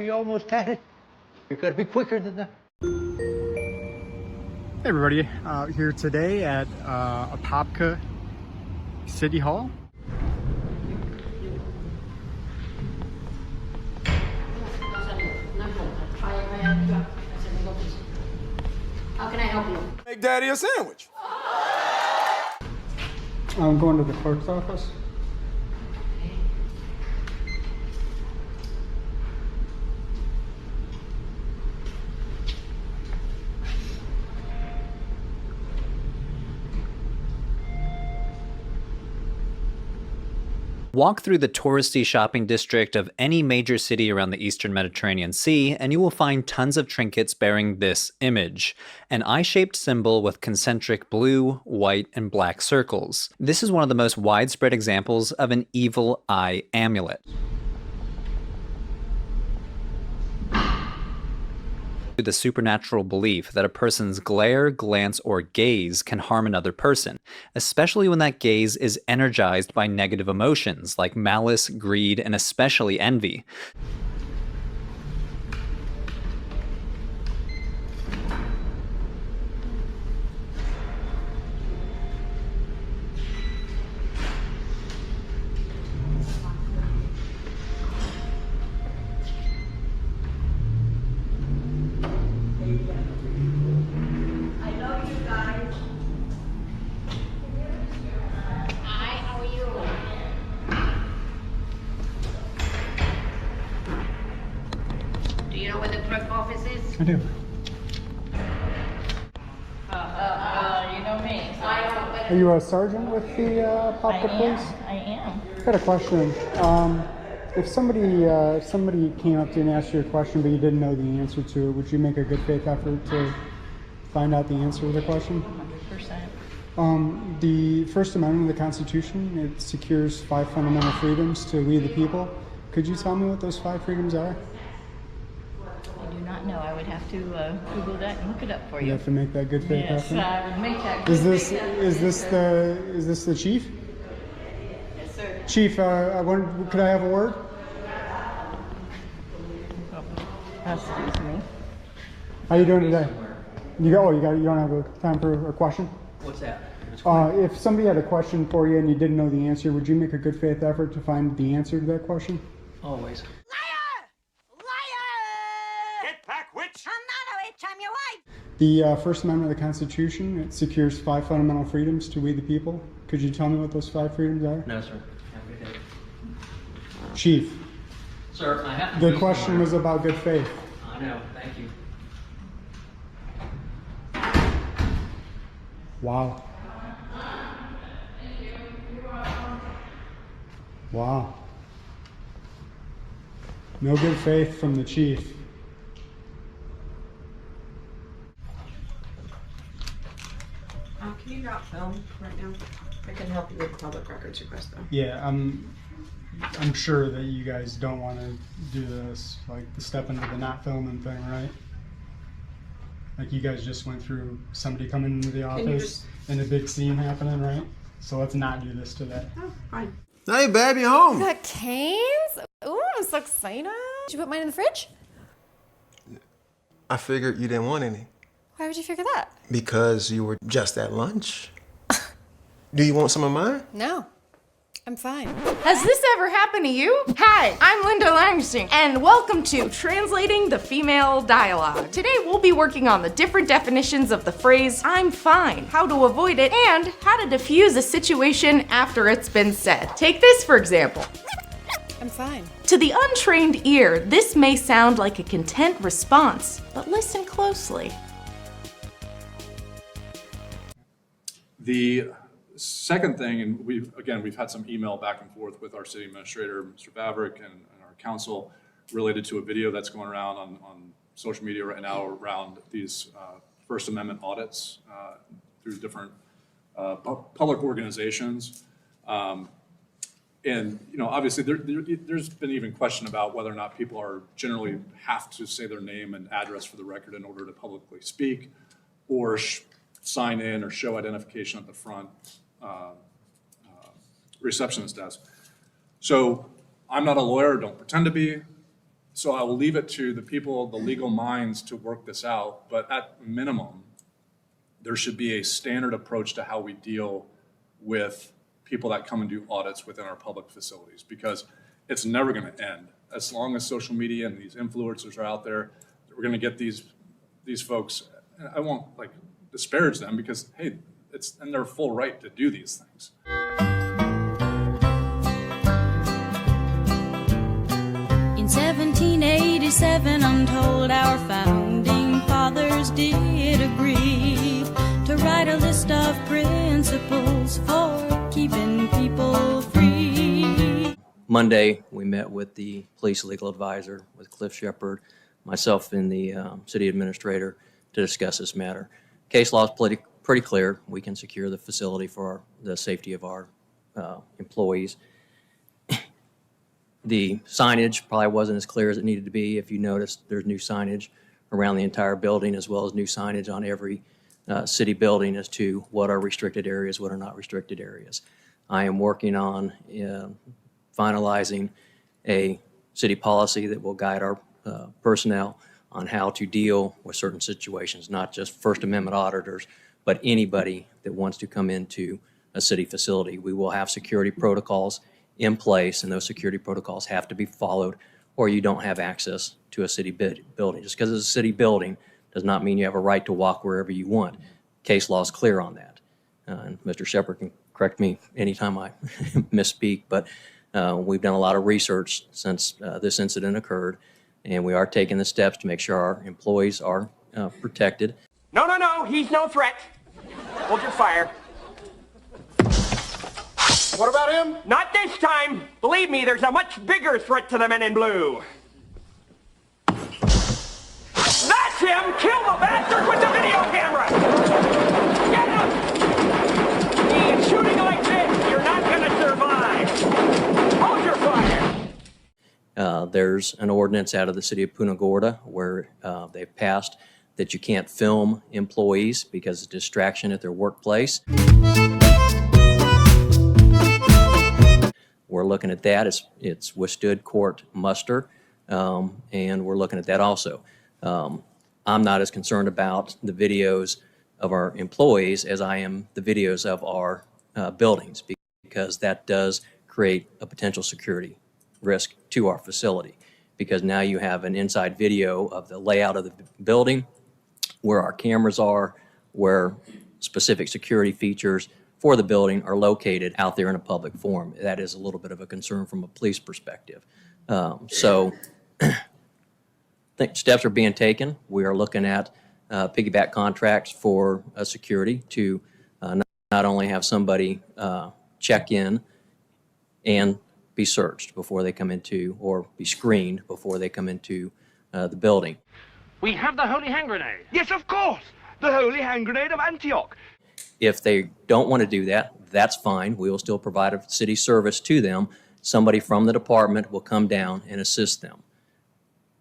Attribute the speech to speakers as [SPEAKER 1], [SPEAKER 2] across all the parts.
[SPEAKER 1] you almost had it. You gotta be quicker than that.
[SPEAKER 2] Hey everybody, out here today at Apopka City Hall.
[SPEAKER 3] How can I help you?
[SPEAKER 4] Make Daddy a sandwich.
[SPEAKER 2] I'm going to the clerk's office.
[SPEAKER 5] Walk through the touristy shopping district of any major city around the Eastern Mediterranean Sea, and you will find tons of trinkets bearing this image, an eye-shaped symbol with concentric blue, white, and black circles. This is one of the most widespread examples of an evil eye amulet. The supernatural belief that a person's glare, glance, or gaze can harm another person, especially when that gaze is energized by negative emotions like malice, greed, and especially envy.
[SPEAKER 3] Do you know where the clerk office is?
[SPEAKER 2] I do.
[SPEAKER 6] You know me.
[SPEAKER 2] Are you a sergeant with the Apopka Police?
[SPEAKER 6] I am.
[SPEAKER 2] I got a question. If somebody came up to you and asked you a question but you didn't know the answer to it, would you make a good faith effort to find out the answer to the question?
[SPEAKER 6] 100%.
[SPEAKER 2] The First Amendment of the Constitution, it secures 5 fundamental freedoms to we the people. Could you tell me what those 5 freedoms are?
[SPEAKER 6] I do not know. I would have to Google that and look it up for
[SPEAKER 2] You
[SPEAKER 6] you.
[SPEAKER 2] have to make that good faith
[SPEAKER 6] Yes,
[SPEAKER 2] effort.
[SPEAKER 6] I would make that good
[SPEAKER 2] Is this the chief?
[SPEAKER 6] Yes, sir.
[SPEAKER 2] Chief, could I have a word?
[SPEAKER 6] Excuse me.
[SPEAKER 2] How you doing today? You don't have a time for a question?
[SPEAKER 7] What's that?
[SPEAKER 2] If somebody had a question for you and you didn't know the answer, would you make a good faith effort to find the answer to that question?
[SPEAKER 7] Always.
[SPEAKER 4] Get back, witch!
[SPEAKER 3] I'm not a witch, I'm your wife.
[SPEAKER 2] The First Amendment of the Constitution, it secures 5 fundamental freedoms to we the people. Could you tell me what those 5 freedoms are?
[SPEAKER 7] No, sir. Have a good day.
[SPEAKER 2] Chief,
[SPEAKER 7] Sir, I have to
[SPEAKER 2] the
[SPEAKER 7] be
[SPEAKER 2] question
[SPEAKER 7] somewhere.
[SPEAKER 2] was about good faith.
[SPEAKER 7] I know. Thank you.
[SPEAKER 2] Wow. Wow. No good faith from the chief.
[SPEAKER 8] Can you not film right now? I can help you with public records request though.
[SPEAKER 2] Yeah, I'm sure that you guys don't want to do this, like the step into the not filming thing, right? Like you guys just went through somebody coming into the
[SPEAKER 8] you
[SPEAKER 2] office and a big scene happening, right? So let's not do this today.
[SPEAKER 8] Oh, fine.
[SPEAKER 4] Hey, babe, you home?
[SPEAKER 9] Got canes? Ooh, I'm so excited. Did you put mine in the fridge?
[SPEAKER 4] I figured you didn't want any.
[SPEAKER 9] Why would you figure that?
[SPEAKER 4] Because you were just at lunch. Do you want some of mine?
[SPEAKER 9] No, I'm fine.
[SPEAKER 6] Has this ever happened to you? Hi, I'm Linda Langston, and welcome to Translating the Female Dialogue. Today we'll be working on the different definitions of the phrase, I'm fine, how to avoid it, and how to diffuse a situation after it's been said. Take this for example.
[SPEAKER 9] I'm fine.
[SPEAKER 6] To the untrained ear, this may sound like a content response, but listen closely.
[SPEAKER 10] The second thing, and we've had some email back and forth with our city administrator, Mr. Favrick, and our council related to a video that's going around on social media right now around these First Amendment audits through different public organizations. And obviously there's been even question about whether or not people are generally have to say their name and address for the record in order to publicly speak, or sign in or show identification at the front receptionist desk. So I'm not a lawyer, don't pretend to be. So I will leave it to the people, the legal minds to work this out, but at minimum, there should be a standard approach to how we deal with people that come and do audits within our public facilities, because it's never going to end. As long as social media and these influencers are out there, we're going to get these folks, and I won't like disparage them because, hey, it's in their full right to do these things.
[SPEAKER 11] In 1787, I'm told our founding fathers did agree to write a list of principles for keeping people free.
[SPEAKER 7] Monday, we met with the police legal advisor, with Cliff Shepard, myself and the city administrator to discuss this matter. Case law is pretty clear. We can secure the facility for the safety of our employees. The signage probably wasn't as clear as it needed to be. If you noticed, there's new signage around the entire building, as well as new signage on every city building as to what are restricted areas, what are not restricted areas. I am working on finalizing a city policy that will guide our personnel on how to deal with certain situations, not just First Amendment auditors, but anybody that wants to come into a city facility. We will have security protocols in place, and those security protocols have to be followed, or you don't have access to a city building. Just because it's a city building does not mean you have a right to walk wherever you want. Case law is clear on that. And Mr. Shepard can correct me anytime I misspeak, but we've done a lot of research since this incident occurred, and we are taking the steps to make sure our employees are protected.
[SPEAKER 12] No, he's no threat. Hold your fire.
[SPEAKER 13] What about him?
[SPEAKER 12] Not this time. Believe me, there's a much bigger threat to the men in blue. That's him! Kill the bastard with the video camera! Get him! He is shooting like this. You're not going to survive. Hold your fire.
[SPEAKER 7] There's an ordinance out of the city of Punta Gorda where they've passed that you can't film employees because of distraction at their workplace. We're looking at that. It's withstood court muster, and we're looking at that also. I'm not as concerned about the videos of our employees as I am the videos of our buildings, because that does create a potential security risk to our facility, because now you have an inside video of the layout of the building, where our cameras are, where specific security features for the building are located out there in a public forum. That is a little bit of a concern from a police perspective. So I think steps are being taken. We are looking at piggyback contracts for security to not only have somebody check in and be searched before they come into, or be screened before they come into the building.
[SPEAKER 12] We have the holy hand grenade. Yes, of course. The holy hand grenade of Antioch.
[SPEAKER 7] If they don't want to do that, that's fine. We will still provide a city service to them. Somebody from the department will come down and assist them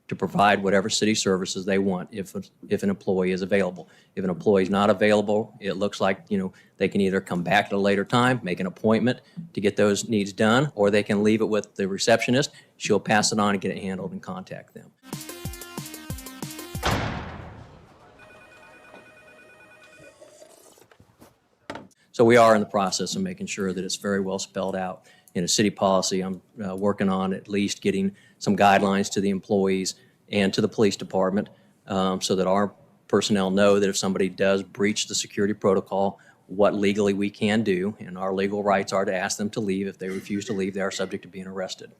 [SPEAKER 7] to provide whatever city services they want if an employee is available. If an employee is not available, it looks like, they can either come back at a later time, make an appointment to get those needs done, or they can leave it with the receptionist. She'll pass it on and get it handled and contact them. So we are in the process of making sure that it's very well spelled out in a city policy. I'm working on at least getting some guidelines to the employees and to the police department so that our personnel know that if somebody does breach the security protocol, what legally we can do, and our legal rights are to ask them to leave. If they refuse to leave, they are subject to being arrested.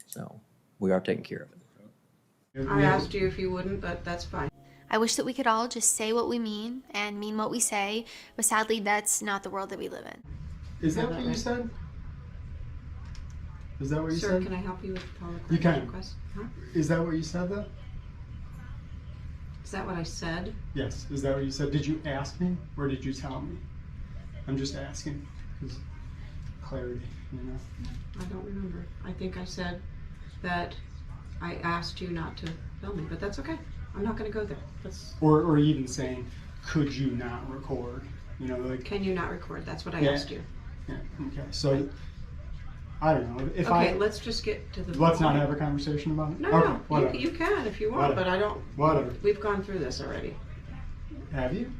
[SPEAKER 7] So we are taking care of it.
[SPEAKER 8] I asked you if you wouldn't, but that's fine.
[SPEAKER 9] I wish that we could all just say what we mean and mean what we say, but sadly that's not the world that we live in.
[SPEAKER 2] Is that what you said? Is that what you
[SPEAKER 8] Sir,
[SPEAKER 2] said?
[SPEAKER 8] can I help you with the public
[SPEAKER 2] You
[SPEAKER 8] records
[SPEAKER 2] can.
[SPEAKER 8] request? Huh?
[SPEAKER 2] Is that what you said though?
[SPEAKER 8] Is that what I said?
[SPEAKER 2] Yes. Is that what you said? Did you ask me or did you tell me? I'm just asking because clarity,
[SPEAKER 8] I don't remember. I think I said that I asked you not to film me, but that's okay. I'm not going to go there. That's...
[SPEAKER 2] Or even saying, could you not record? Like.
[SPEAKER 8] Can you not record? That's what I
[SPEAKER 2] Yeah.
[SPEAKER 8] asked you.
[SPEAKER 2] Yeah. Okay. So I don't know. If
[SPEAKER 8] Okay, let's just get to the
[SPEAKER 2] let's not
[SPEAKER 8] point.
[SPEAKER 2] have a conversation about it.
[SPEAKER 8] No,
[SPEAKER 2] okay,
[SPEAKER 8] no,
[SPEAKER 2] whatever.
[SPEAKER 8] you can if you want,
[SPEAKER 2] Whatever.
[SPEAKER 8] but I don't.
[SPEAKER 2] Whatever.
[SPEAKER 8] We've gone through this already.
[SPEAKER 2] Have you?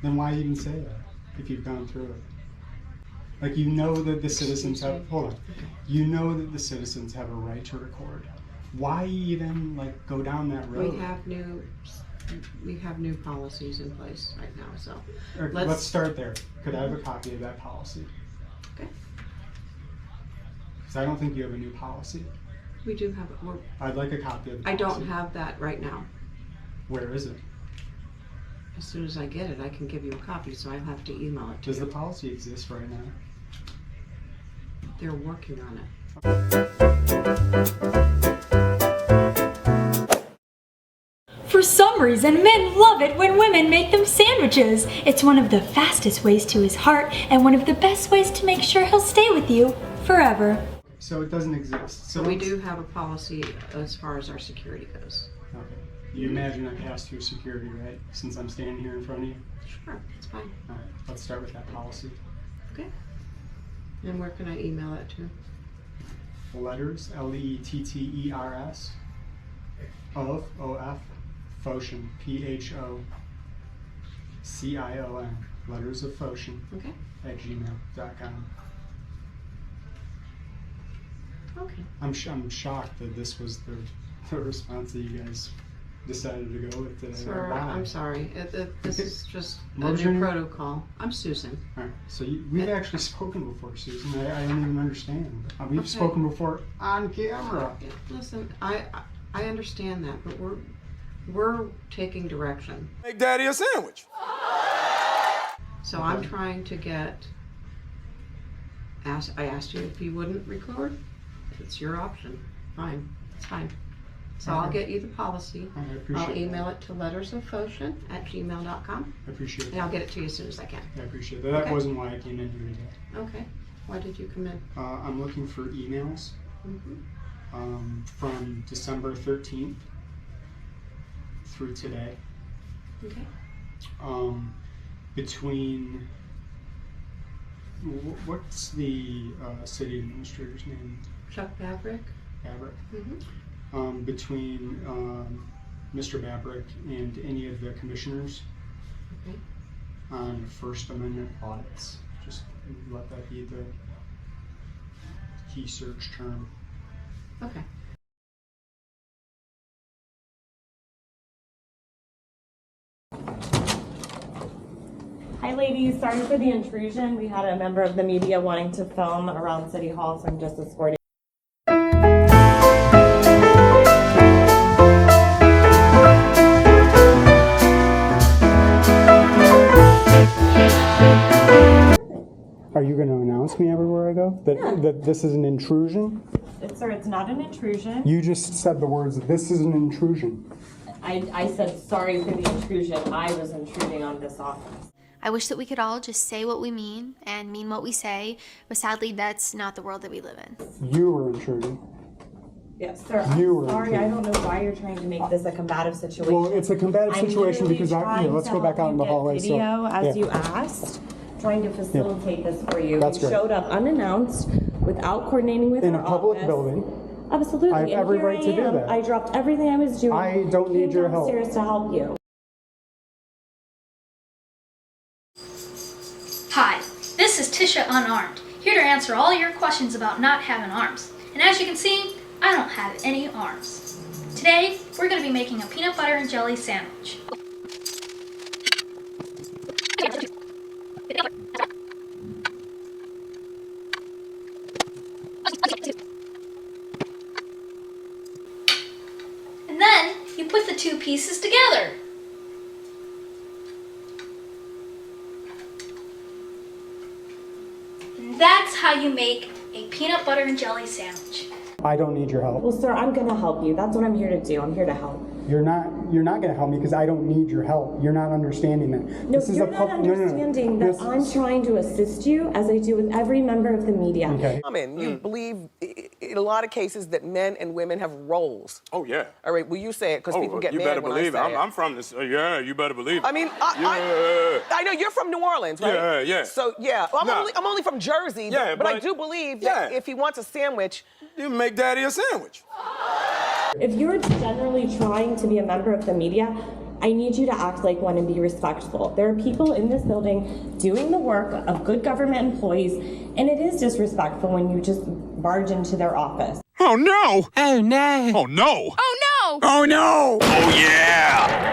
[SPEAKER 2] Then why even say that if you've gone through it? Like, you know that the citizens have. Hold on. You know that the citizens have a right to record. Why even like go down that road?
[SPEAKER 8] We have new policies in place right now, so
[SPEAKER 2] Let's start there. Could I have a copy of that policy?
[SPEAKER 8] Okay.
[SPEAKER 2] Because I don't think you have a new policy.
[SPEAKER 8] We do have it.
[SPEAKER 2] I'd like a copy of the
[SPEAKER 8] I
[SPEAKER 2] policy.
[SPEAKER 8] don't have that right now.
[SPEAKER 2] Where is it?
[SPEAKER 8] As soon as I get it, I can give you a copy, so I'll have to email it to
[SPEAKER 2] Does
[SPEAKER 8] you.
[SPEAKER 2] the policy exist right now?
[SPEAKER 8] They're working on it.
[SPEAKER 13] For some reason, men love it when women make them sandwiches. It's one of the fastest ways to his heart and one of the best ways to make sure he'll stay with you forever.
[SPEAKER 2] So it doesn't exist.
[SPEAKER 8] So we do have a policy as far as our security goes.
[SPEAKER 2] Okay. You imagine I passed through security, right? Since I'm standing here in front of you?
[SPEAKER 8] Sure, it's fine.
[SPEAKER 2] All right, let's start with that policy.
[SPEAKER 8] Okay. And where can I email it to?
[SPEAKER 2] Letters, Letters, of, O-F, Phocion, Phocion, letters of Phocion,
[SPEAKER 8] Okay.
[SPEAKER 2] at gmail.com.
[SPEAKER 8] Okay.
[SPEAKER 2] I'm shocked that this was the response that you guys decided to go with today.
[SPEAKER 8] Sir,
[SPEAKER 2] Why?
[SPEAKER 8] I'm sorry. This is just a
[SPEAKER 2] What was your
[SPEAKER 8] new
[SPEAKER 2] name?
[SPEAKER 8] protocol. I'm Susan.
[SPEAKER 2] All right, so we've actually spoken before, Susan. I don't even understand. We've
[SPEAKER 8] Okay.
[SPEAKER 2] spoken before on camera.
[SPEAKER 8] Yeah, listen, I understand that, but we're taking direction.
[SPEAKER 12] Make Daddy a sandwich.
[SPEAKER 8] So I'm trying to get. I asked you if you wouldn't record. It's your option. Fine, it's fine. So I'll get you the policy.
[SPEAKER 2] I appreciate
[SPEAKER 8] I'll email
[SPEAKER 2] that.
[SPEAKER 8] it to lettersofphocion@gmail.com.
[SPEAKER 2] I appreciate
[SPEAKER 8] And I'll
[SPEAKER 2] that.
[SPEAKER 8] get it to you as soon as I can.
[SPEAKER 2] I appreciate that. That
[SPEAKER 8] Okay.
[SPEAKER 2] wasn't why I came in here today.
[SPEAKER 8] Okay. Why did you come in?
[SPEAKER 2] I'm looking for emails from December 13th through today.
[SPEAKER 8] Okay.
[SPEAKER 2] Between what's the city administrator's name?
[SPEAKER 8] Chuck Babrick.
[SPEAKER 2] Babrick.
[SPEAKER 8] Mm-hmm.
[SPEAKER 2] Between Mr. Babrick and any of the commissioners
[SPEAKER 8] Okay.
[SPEAKER 2] on First Amendment audits. Just let that be the key search term.
[SPEAKER 8] Okay.
[SPEAKER 14] Hi ladies, sorry for the intrusion. We had a member of the media wanting to film around City Hall, so I'm just escorting.
[SPEAKER 2] Are you going to announce me everywhere I go? That this is an intrusion?
[SPEAKER 14] Sir, it's not an intrusion.
[SPEAKER 2] You just said the words, this is an intrusion.
[SPEAKER 14] I said sorry for the intrusion. I was intruding on this office.
[SPEAKER 9] I wish that we could all just say what we mean and mean what we say, but sadly that's not the world that we live in.
[SPEAKER 2] You were intruding.
[SPEAKER 14] Yes, sir.
[SPEAKER 2] You were
[SPEAKER 14] I'm sorry. I
[SPEAKER 2] intruding.
[SPEAKER 14] don't know why you're trying to make this a combative situation.
[SPEAKER 2] Well, it's a combative situation because let's go back out in the hallway.
[SPEAKER 14] Video, as
[SPEAKER 2] yeah.
[SPEAKER 14] you asked, trying to facilitate this for you.
[SPEAKER 2] That's
[SPEAKER 14] You
[SPEAKER 2] great.
[SPEAKER 14] showed up unannounced, without coordinating with
[SPEAKER 2] In
[SPEAKER 14] our
[SPEAKER 2] a public
[SPEAKER 14] office.
[SPEAKER 2] building.
[SPEAKER 14] Absolutely.
[SPEAKER 2] I have
[SPEAKER 14] and
[SPEAKER 2] every
[SPEAKER 14] here
[SPEAKER 2] right to
[SPEAKER 14] I
[SPEAKER 2] do
[SPEAKER 14] am.
[SPEAKER 2] that.
[SPEAKER 14] I dropped everything I was doing.
[SPEAKER 2] I don't need your help.
[SPEAKER 14] Downstairs to help you.
[SPEAKER 15] Hi, this is Tisha Unarmed, here to answer all your questions about not having arms. And as you can see, I don't have any arms. Today, we're going to be making a peanut butter and jelly sandwich. And then, you put the two pieces together. And that's how you make a peanut butter and jelly sandwich.
[SPEAKER 2] I don't need your help.
[SPEAKER 14] Well, sir, I'm going to help you. That's what I'm here to do. I'm here to help.
[SPEAKER 2] You're not going to help me because I don't need your help. You're not understanding that.
[SPEAKER 14] No, you're not understanding that I'm trying to assist you as I do with every member of the media.
[SPEAKER 2] Okay.
[SPEAKER 16] You believe in a lot of cases that men and women have roles.
[SPEAKER 17] Oh, yeah.
[SPEAKER 16] All right, well, you say it because people get
[SPEAKER 17] you
[SPEAKER 16] mad
[SPEAKER 17] better
[SPEAKER 16] when
[SPEAKER 17] believe
[SPEAKER 16] I say
[SPEAKER 17] it. I'm from this. Yeah, you better believe it.
[SPEAKER 16] I mean, I know you're from New Orleans, right?
[SPEAKER 17] Yeah, yeah.
[SPEAKER 16] So, yeah, well, I'm only from Jersey,
[SPEAKER 17] Yeah,
[SPEAKER 16] but I do believe that if he wants a sandwich,
[SPEAKER 17] you make Daddy a sandwich.
[SPEAKER 14] If you're generally trying to be a member of the media, I need you to act like one and be respectful. There are people in this building doing the work of good government employees, and it is disrespectful when you just barge into their office.
[SPEAKER 17] Oh, no. Oh, no. Oh, no.
[SPEAKER 6] Oh no!
[SPEAKER 17] Oh, no. Oh, yeah.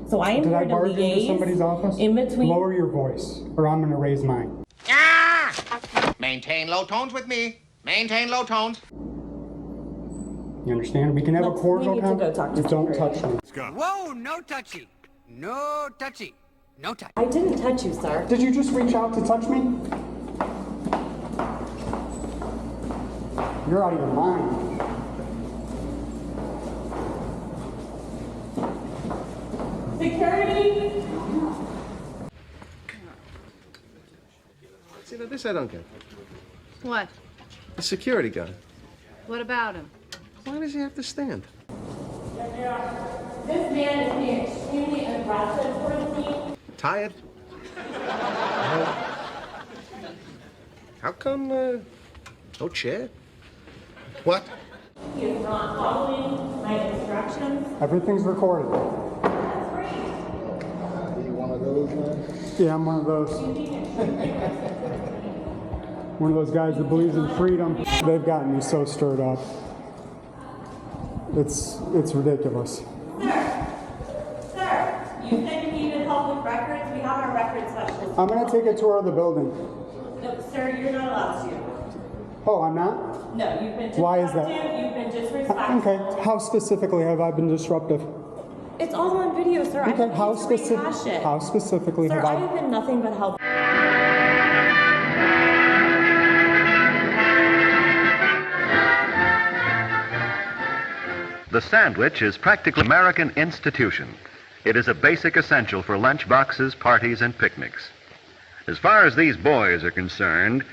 [SPEAKER 14] So I am
[SPEAKER 2] Did
[SPEAKER 14] here
[SPEAKER 2] I
[SPEAKER 14] to
[SPEAKER 2] barge into
[SPEAKER 14] liaise
[SPEAKER 2] somebody's office?
[SPEAKER 14] in between.
[SPEAKER 2] Lower your voice, or I'm going to raise mine.
[SPEAKER 18] Maintain low tones with me. Maintain low tones.
[SPEAKER 2] You understand? We can have a cordial conversation. Don't touch me.
[SPEAKER 18] Whoa, no touchy. No touchy. No touch.
[SPEAKER 14] I didn't touch you, sir.
[SPEAKER 2] Did you just reach out to touch me? You're out of your mind.
[SPEAKER 14] Security!
[SPEAKER 4] See, now this I don't get.
[SPEAKER 19] What?
[SPEAKER 4] The security guy.
[SPEAKER 19] What about him?
[SPEAKER 4] Why does he have to stand?
[SPEAKER 14] This man is being extremely aggressive towards me.
[SPEAKER 4] Tired? How come, no chair? What?
[SPEAKER 14] He is not following my instructions.
[SPEAKER 2] Everything's recorded.
[SPEAKER 14] That's great.
[SPEAKER 2] Are you one of those, man? Yeah, I'm one of those. One of those guys that believes in freedom. They've gotten me so stirred up. It's ridiculous.
[SPEAKER 14] Sir, you said you needed help with records. We have our records specialist.
[SPEAKER 2] I'm going to take a tour of the building.
[SPEAKER 14] No, sir, you're not allowed to.
[SPEAKER 2] Oh, I'm not?
[SPEAKER 14] No, you've been disruptive.
[SPEAKER 2] Why is that?
[SPEAKER 14] You've been disrespectful.
[SPEAKER 2] Okay, how specifically have I been disruptive?
[SPEAKER 14] It's all on video, sir. I
[SPEAKER 2] Okay,
[SPEAKER 14] don't
[SPEAKER 2] how
[SPEAKER 14] need to rehash
[SPEAKER 2] specific?
[SPEAKER 14] it.
[SPEAKER 2] How specifically
[SPEAKER 14] Sir,
[SPEAKER 2] have
[SPEAKER 14] I have been nothing but helpful.
[SPEAKER 20] The sandwich is practically an American institution. It is a basic essential for lunch boxes, parties, and picnics. As far as these boys are concerned,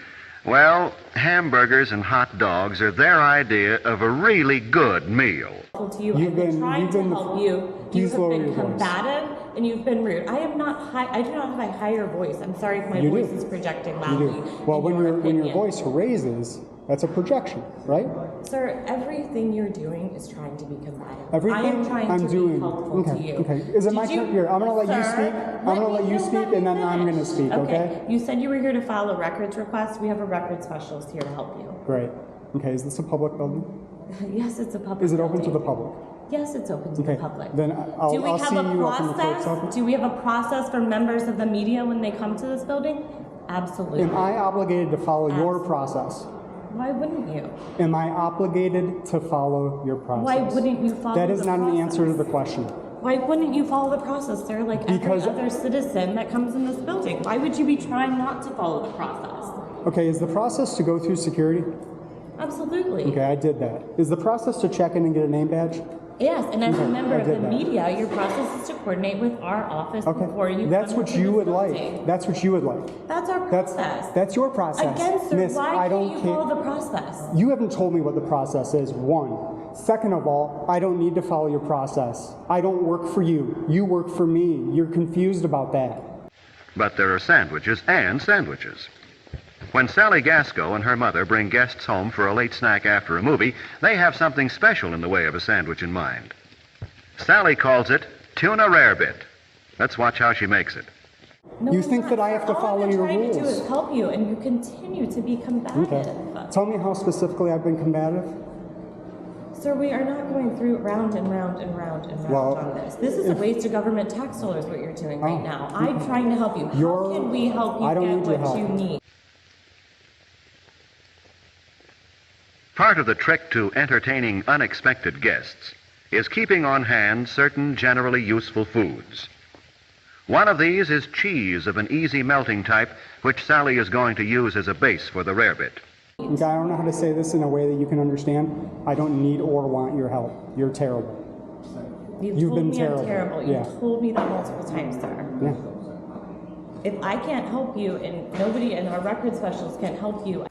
[SPEAKER 20] well, hamburgers and hot dogs are their idea of a really good meal.
[SPEAKER 14] To you. I've been trying to help you. You have been combative and you've been rude. I am not high. I do not have a higher voice. I'm sorry if my voice is projecting loudly.
[SPEAKER 2] You do. Well, when your voice raises, that's a projection, right?
[SPEAKER 14] Sir, everything you're doing is trying to be combative.
[SPEAKER 2] Everything
[SPEAKER 14] I am trying
[SPEAKER 2] I'm
[SPEAKER 14] to
[SPEAKER 2] doing.
[SPEAKER 14] be helpful to you.
[SPEAKER 2] Okay. Is it my turn? Here, I'm gonna let you speak. I'm gonna let you speak, and then I'm gonna speak. Okay.
[SPEAKER 14] You said you were here to file a records request. We have a records specialist here to help you.
[SPEAKER 2] Great. Okay. Is this a public building?
[SPEAKER 14] Yes, it's a public.
[SPEAKER 2] Is it open
[SPEAKER 14] building.
[SPEAKER 2] to the public?
[SPEAKER 14] Yes, it's open to the public.
[SPEAKER 2] Then I'll see you up in the clerk's office.
[SPEAKER 14] Do we have a process for members of the media when they come to this building? Absolutely.
[SPEAKER 2] Am I obligated to follow your process?
[SPEAKER 14] Why wouldn't you?
[SPEAKER 2] Am I obligated to follow your process?
[SPEAKER 14] Why wouldn't you follow
[SPEAKER 2] That is
[SPEAKER 14] the
[SPEAKER 2] not
[SPEAKER 14] process?
[SPEAKER 2] an answer to the question.
[SPEAKER 14] Why wouldn't you follow the process, sir, like
[SPEAKER 2] Because-
[SPEAKER 14] every other citizen that comes in this building? Why would you be trying not to follow the process?
[SPEAKER 2] Okay, is the process to go through security?
[SPEAKER 14] Absolutely.
[SPEAKER 2] Okay, I did that. Is the process to check in and get a name badge?
[SPEAKER 14] Yes, and as a
[SPEAKER 2] Okay,
[SPEAKER 14] member
[SPEAKER 2] I
[SPEAKER 14] of the
[SPEAKER 2] did that.
[SPEAKER 14] media, your process is to coordinate with our office before you
[SPEAKER 2] That's
[SPEAKER 14] come
[SPEAKER 2] what
[SPEAKER 14] into
[SPEAKER 2] you
[SPEAKER 14] this
[SPEAKER 2] would
[SPEAKER 14] building.
[SPEAKER 2] like. That's what you would like.
[SPEAKER 14] That's our process.
[SPEAKER 2] That's your process.
[SPEAKER 14] Again, sir,
[SPEAKER 2] Miss,
[SPEAKER 14] why
[SPEAKER 2] I
[SPEAKER 14] can't
[SPEAKER 2] don't
[SPEAKER 14] you
[SPEAKER 2] care.
[SPEAKER 14] follow the process?
[SPEAKER 2] You haven't told me what the process is, one. Second of all, I don't need to follow your process. I don't work for you. You work for me. You're confused about that.
[SPEAKER 20] But there are sandwiches and sandwiches. When Sally Gasco and her mother bring guests home for a late snack after a movie, they have something special in the way of a sandwich in mind. Sally calls it tuna rarebit. Let's watch how she makes it.
[SPEAKER 14] No,
[SPEAKER 2] You
[SPEAKER 14] I'm
[SPEAKER 2] think
[SPEAKER 14] not.
[SPEAKER 2] that I have to
[SPEAKER 14] All
[SPEAKER 2] follow
[SPEAKER 14] I've been
[SPEAKER 2] your
[SPEAKER 14] trying to do
[SPEAKER 2] rules.
[SPEAKER 14] is help you, and you continue to be combative.
[SPEAKER 2] Okay. Tell me how specifically I've been combative.
[SPEAKER 14] Sir, we are not going through round and round and round and round
[SPEAKER 2] Well,
[SPEAKER 14] on this. This is a waste of government tax dollars, what you're doing right now. I'm trying to help you. How can we help you
[SPEAKER 2] I don't
[SPEAKER 14] get
[SPEAKER 2] need your
[SPEAKER 14] what
[SPEAKER 2] help.
[SPEAKER 14] you need?
[SPEAKER 20] Part of the trick to entertaining unexpected guests is keeping on hand certain generally useful foods. One of these is cheese of an easy melting type, which Sally is going to use as a base for the rarebit.
[SPEAKER 2] Okay, I don't know how to say this in a way that you can understand. I don't need or want your help. You're terrible.
[SPEAKER 14] You've
[SPEAKER 2] You've
[SPEAKER 14] told
[SPEAKER 2] been
[SPEAKER 14] me
[SPEAKER 2] terrible.
[SPEAKER 14] I'm terrible. You've
[SPEAKER 2] Yeah.
[SPEAKER 14] told me that multiple times, sir.
[SPEAKER 2] Yeah.
[SPEAKER 14] If I can't help you and nobody and our record specialists can't help you,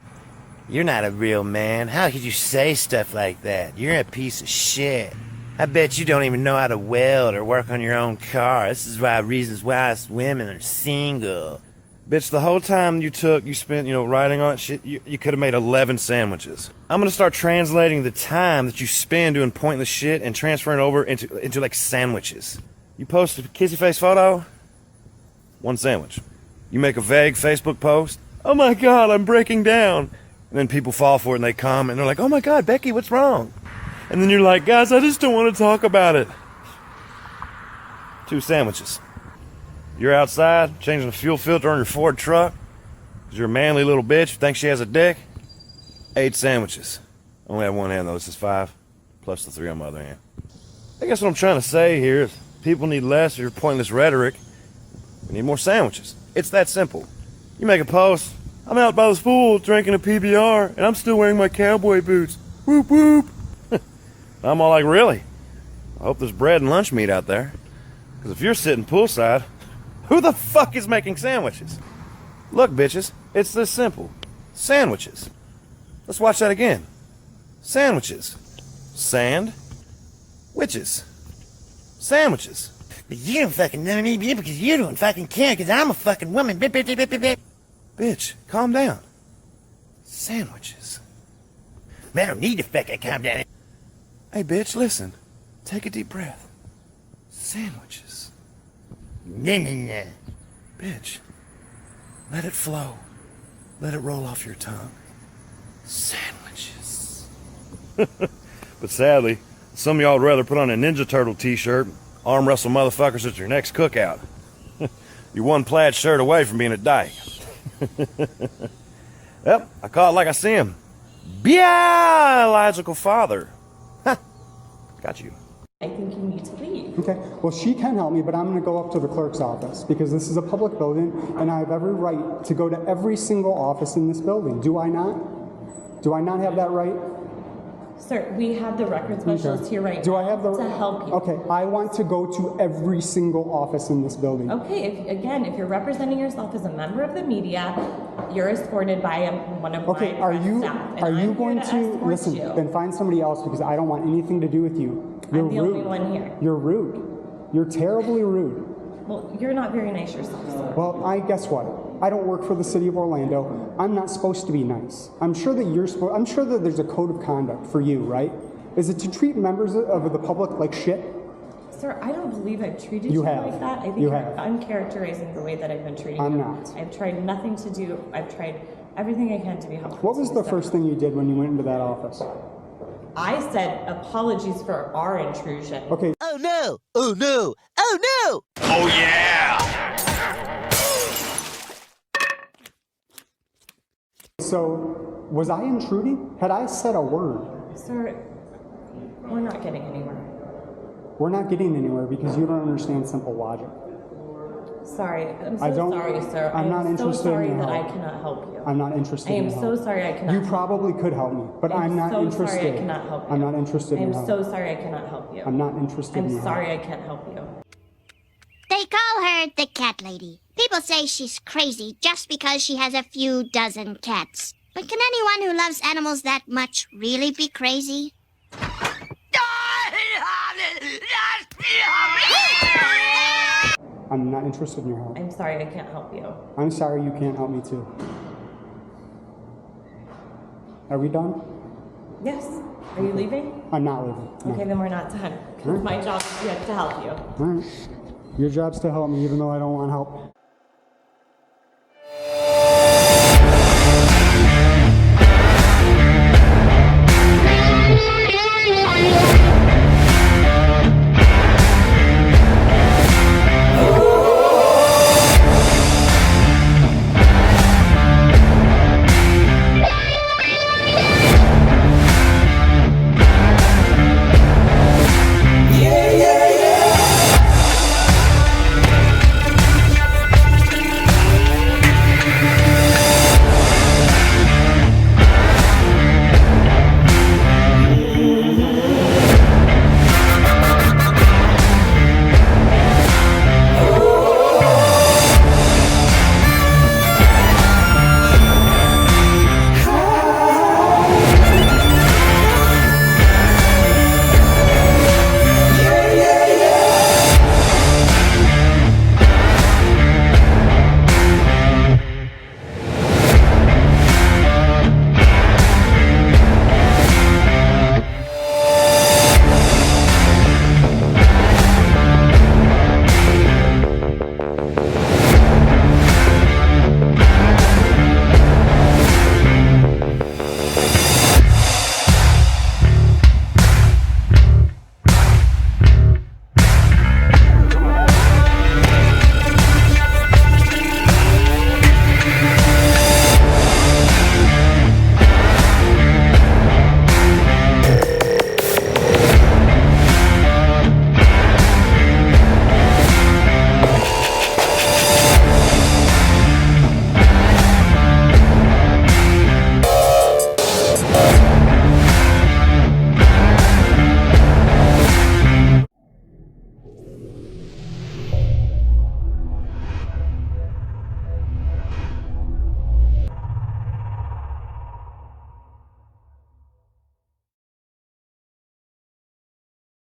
[SPEAKER 21] You're not a real man. How could you say stuff like that? You're a piece of shit. I bet you don't even know how to weld or work on your own car. This is reasons why us women are single.
[SPEAKER 22] Bitch, the whole time you spent, writing on it, shit, you could have made 11 sandwiches. I'm gonna start translating the time that you spend doing pointless shit and transferring it over into like sandwiches. You post a kissy face photo, 1 sandwich. You make a vague Facebook post, oh my God, I'm breaking down. And then people fall for it and they come and they're like, oh my God, Becky, what's wrong? And then you're like, guys, I just don't want to talk about it. 2 sandwiches. You're outside changing the fuel filter on your Ford truck because you're a manly little bitch who thinks she has a dick. 8 sandwiches. I only have 1 hand though, this is 5, plus the 3 on my other hand. I guess what I'm trying to say here is people need less of your pointless rhetoric. We need more sandwiches. It's that simple. You make a post, I'm out by the pool drinking a PBR and I'm still wearing my cowboy boots. Whoop whoop. I'm all like, really? I hope there's bread and lunch meat out there. Because if you're sitting poolside, who the fuck is making sandwiches? Look, bitches, it's this simple. Sandwiches. Let's watch that again. Sandwiches. Sand. Witches. Sandwiches.
[SPEAKER 21] But you don't fucking know me because you don't fucking care because I'm a fucking woman. Bip, bip, bip, bip, bip.
[SPEAKER 22] Bitch, calm down. Sandwiches.
[SPEAKER 21] Man, I don't need to fucking calm down.
[SPEAKER 22] Hey, bitch, listen. Take a deep breath. Sandwiches.
[SPEAKER 21] Nah, nah, nah.
[SPEAKER 22] Bitch, let it flow. Let it roll off your tongue. Sandwiches. But sadly, some of y'all would rather put on a Ninja Turtle t-shirt, arm wrestle motherfuckers at your next cookout. You're 1 plaid shirt away from being a dyke. Yep, I call it like I see him. Biological father. Ha! Got you.
[SPEAKER 14] I think you need to leave.
[SPEAKER 2] Okay, well, she can help me, but I'm going to go up to the clerk's office because this is a public building and I have every right to go to every single office in this building. Do I not? Do I not have that right?
[SPEAKER 14] Sir, we have the record specialist here right
[SPEAKER 2] Do
[SPEAKER 14] now
[SPEAKER 2] I have the
[SPEAKER 14] to help you.
[SPEAKER 2] Okay, I want to go to every single office in this building.
[SPEAKER 14] Okay, if you're representing yourself as a member of the media, you're escorted by one of
[SPEAKER 2] Okay,
[SPEAKER 14] my
[SPEAKER 2] are you
[SPEAKER 14] staff. and
[SPEAKER 2] are you
[SPEAKER 14] I'm
[SPEAKER 2] going
[SPEAKER 14] here
[SPEAKER 2] to
[SPEAKER 14] escort
[SPEAKER 2] listen?
[SPEAKER 14] you.
[SPEAKER 2] Then find somebody else because I don't want anything to do with you. You're
[SPEAKER 14] I'm the
[SPEAKER 2] rude.
[SPEAKER 14] only one here.
[SPEAKER 2] You're rude. You're terribly rude.
[SPEAKER 14] Well, you're not very nice yourself, sir.
[SPEAKER 2] Well, I guess what? I don't work for the city of Orlando. I'm not supposed to be nice. I'm sure that you're supposed. I'm sure that there's a code of conduct for you, right? Is it to treat members of the public like shit?
[SPEAKER 14] Sir, I don't believe I've treated you
[SPEAKER 2] have.
[SPEAKER 14] like that. I think
[SPEAKER 2] You
[SPEAKER 14] you're
[SPEAKER 2] have.
[SPEAKER 14] uncharacterizing the way that I've been treating
[SPEAKER 2] I'm
[SPEAKER 14] you.
[SPEAKER 2] not.
[SPEAKER 14] I've tried nothing to do. I've tried everything I can to be helpful.
[SPEAKER 2] What was
[SPEAKER 14] to
[SPEAKER 2] the
[SPEAKER 14] you,
[SPEAKER 2] first thing you did when you went into that office?
[SPEAKER 14] I said apologies for our intrusion.
[SPEAKER 2] Okay.
[SPEAKER 21] Oh no! Oh no! Oh no!
[SPEAKER 17] Oh yeah!
[SPEAKER 2] So, was I intruding? Had I said a word?
[SPEAKER 14] Sir, we're not getting anywhere.
[SPEAKER 2] We're not getting anywhere because you don't understand simple logic.
[SPEAKER 14] Sorry, I'm
[SPEAKER 2] I
[SPEAKER 14] so
[SPEAKER 2] don't-
[SPEAKER 14] sorry, sir.
[SPEAKER 2] I'm not
[SPEAKER 14] so
[SPEAKER 2] interested
[SPEAKER 14] sorry
[SPEAKER 2] in your
[SPEAKER 14] that I
[SPEAKER 2] help.
[SPEAKER 14] cannot help you.
[SPEAKER 2] I'm not interested
[SPEAKER 14] I
[SPEAKER 2] in
[SPEAKER 14] am
[SPEAKER 2] your
[SPEAKER 14] so
[SPEAKER 2] help.
[SPEAKER 14] sorry I cannot
[SPEAKER 2] You
[SPEAKER 14] help
[SPEAKER 2] probably could help me, but I'm not
[SPEAKER 14] so
[SPEAKER 2] interested.
[SPEAKER 14] sorry I cannot help you.
[SPEAKER 2] I'm not interested in
[SPEAKER 14] I'm
[SPEAKER 2] your help.
[SPEAKER 14] so sorry I cannot help you.
[SPEAKER 2] I'm not interested in
[SPEAKER 14] I'm
[SPEAKER 2] your
[SPEAKER 14] sorry
[SPEAKER 2] help.
[SPEAKER 14] I can't help you.
[SPEAKER 3] They call her the cat lady. People say she's crazy just because she has a few dozen cats. But can anyone who loves animals that much really be crazy?
[SPEAKER 2] I'm not interested in your help.
[SPEAKER 14] I'm sorry I can't help you.
[SPEAKER 2] I'm sorry you can't help me too. Are we done?
[SPEAKER 14] Yes. Are you leaving?
[SPEAKER 2] I'm not leaving. No.
[SPEAKER 14] Okay, then we're not done.
[SPEAKER 2] Alright.
[SPEAKER 14] My job is yet to help you.
[SPEAKER 2] All right. Your job's to help me even though I don't want help.